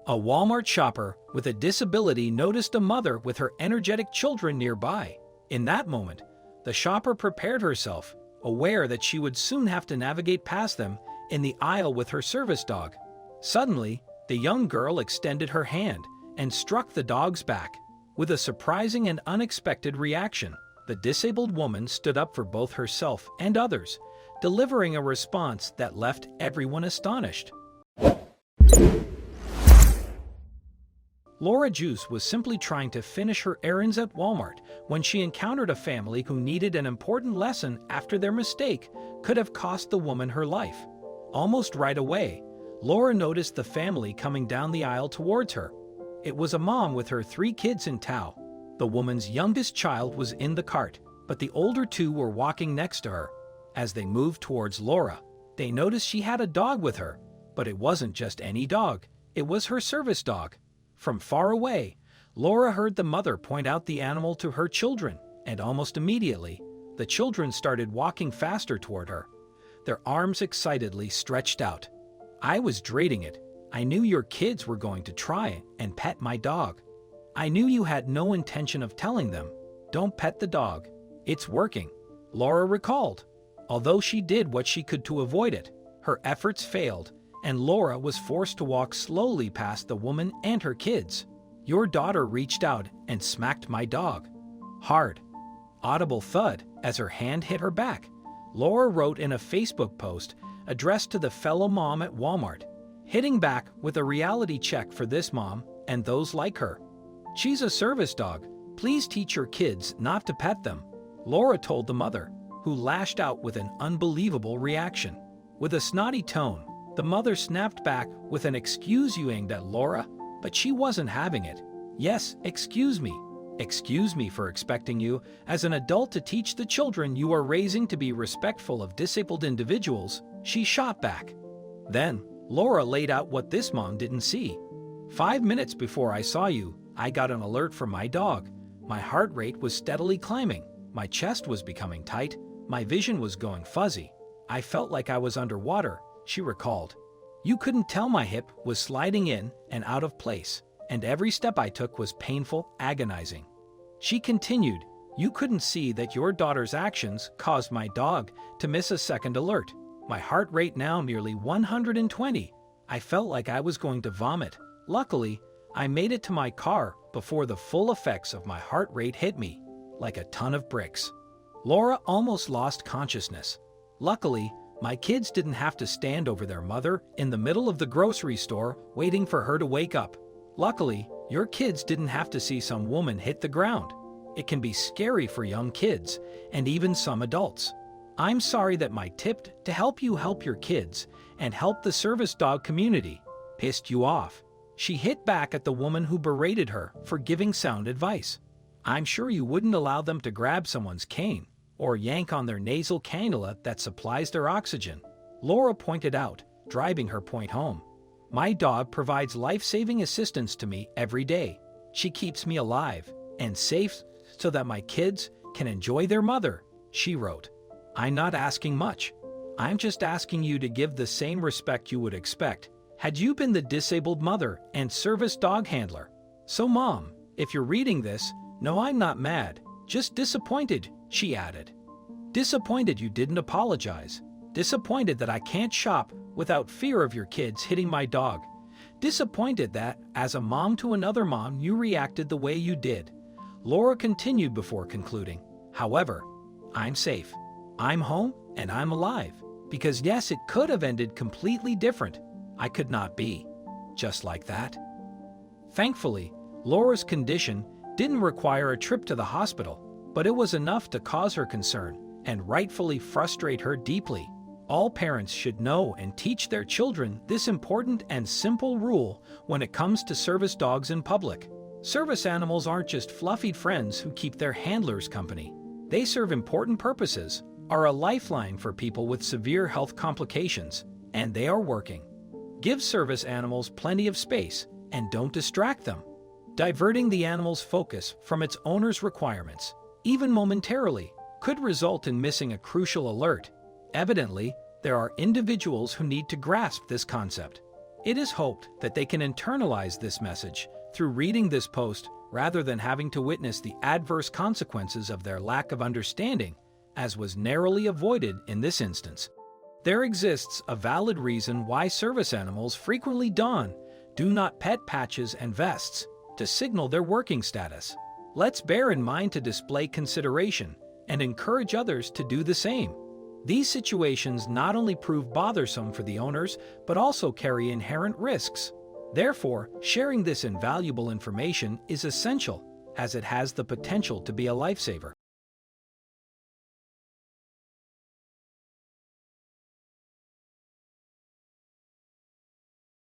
A Walmart shopper with a disability noticed a mother with her energetic children nearby. In that moment, the shopper prepared herself, aware that she would soon have to navigate past them in the aisle with her service dog. Suddenly, the young girl extended her hand and struck the dog's back. With a surprising and unexpected reaction, the disabled woman stood up for both herself and others, delivering a response that left everyone astonished. Laura Juice was simply trying to finish her errands at Walmart when she encountered a family who needed an important lesson after their mistake could have cost the woman her life. Almost right away, Laura noticed the family coming down the aisle towards her. It was a mom with her 3 kids in tow. The woman's youngest child was in the cart, but the older 2 were walking next to her. As they moved towards Laura, they noticed she had a dog with her, but it wasn't just any dog, it was her service dog. From far away, Laura heard the mother point out the animal to her children, and almost immediately, the children started walking faster toward her, their arms excitedly stretched out. "I was dreading it. I knew your kids were going to try and pet my dog. I knew you had no intention of telling them, 'Don't pet the dog. It's working,'" Laura recalled. Although she did what she could to avoid it, her efforts failed, and Laura was forced to walk slowly past the woman and her kids. "Your daughter reached out and smacked my dog. Hard." Audible thud as her hand hit her back. Laura wrote in a Facebook post addressed to the fellow mom at Walmart, hitting back with a reality check for this mom and those like her. "She's a service dog. Please teach your kids not to pet them," Laura told the mother, who lashed out with an unbelievable reaction. With a snotty tone, the mother snapped back with an "excuse you" aimed at Laura, but she wasn't having it. "Yes, excuse me. Excuse me for expecting you, as an adult, to teach the children you are raising to be respectful of disabled individuals," she shot back. Then, Laura laid out what this mom didn't see. "5 minutes before I saw you, I got an alert from my dog. My heart rate was steadily climbing, my chest was becoming tight, my vision was going fuzzy. I felt like I was underwater," she recalled. "You couldn't tell my hip was sliding in and out of place, and every step I took was painful, agonizing." She continued, "You couldn't see that your daughter's actions caused my dog to miss a second alert. My heart rate now nearly 120. I felt like I was going to vomit. Luckily, I made it to my car before the full effects of my heart rate hit me, like a ton of bricks." Laura almost lost consciousness. "Luckily, my kids didn't have to stand over their mother in the middle of the grocery store waiting for her to wake up. Luckily, your kids didn't have to see some woman hit the ground. It can be scary for young kids and even some adults. I'm sorry that my tip to help you help your kids and help the service dog community pissed you off." She hit back at the woman who berated her for giving sound advice. "I'm sure you wouldn't allow them to grab someone's cane or yank on their nasal cannula that supplies their oxygen," Laura pointed out, driving her point home. "My dog provides life-saving assistance to me every day. She keeps me alive and safe so that my kids can enjoy their mother," she wrote. "I'm not asking much. I'm just asking you to give the same respect you would expect had you been the disabled mother and service dog handler. So Mom, if you're reading this, no, I'm not mad, just disappointed," she added. "Disappointed you didn't apologize. Disappointed that I can't shop without fear of your kids hitting my dog. Disappointed that, as a mom to another mom, you reacted the way you did." Laura continued before concluding, "However, I'm safe. I'm home and I'm alive. Because yes, it could have ended completely different. I could not be. Just like that." Thankfully, Laura's condition didn't require a trip to the hospital, but it was enough to cause her concern and rightfully frustrate her deeply. All parents should know and teach their children this important and simple rule when it comes to service dogs in public. Service animals aren't just fluffy friends who keep their handlers company. They serve important purposes, are a lifeline for people with severe health complications, and they are working. Give service animals plenty of space and don't distract them. Diverting the animal's focus from its owner's requirements, even momentarily, could result in missing a crucial alert. Evidently, there are individuals who need to grasp this concept. It is hoped that they can internalize this message through reading this post rather than having to witness the adverse consequences of their lack of understanding, as was narrowly avoided in this instance. There exists a valid reason why service animals frequently don "do not pet" patches and vests to signal their working status. Let's bear in mind to display consideration and encourage others to do the same. These situations not only prove bothersome for the owners, but also carry inherent risks. Therefore, sharing this invaluable information is essential, as it has the potential to be a lifesaver.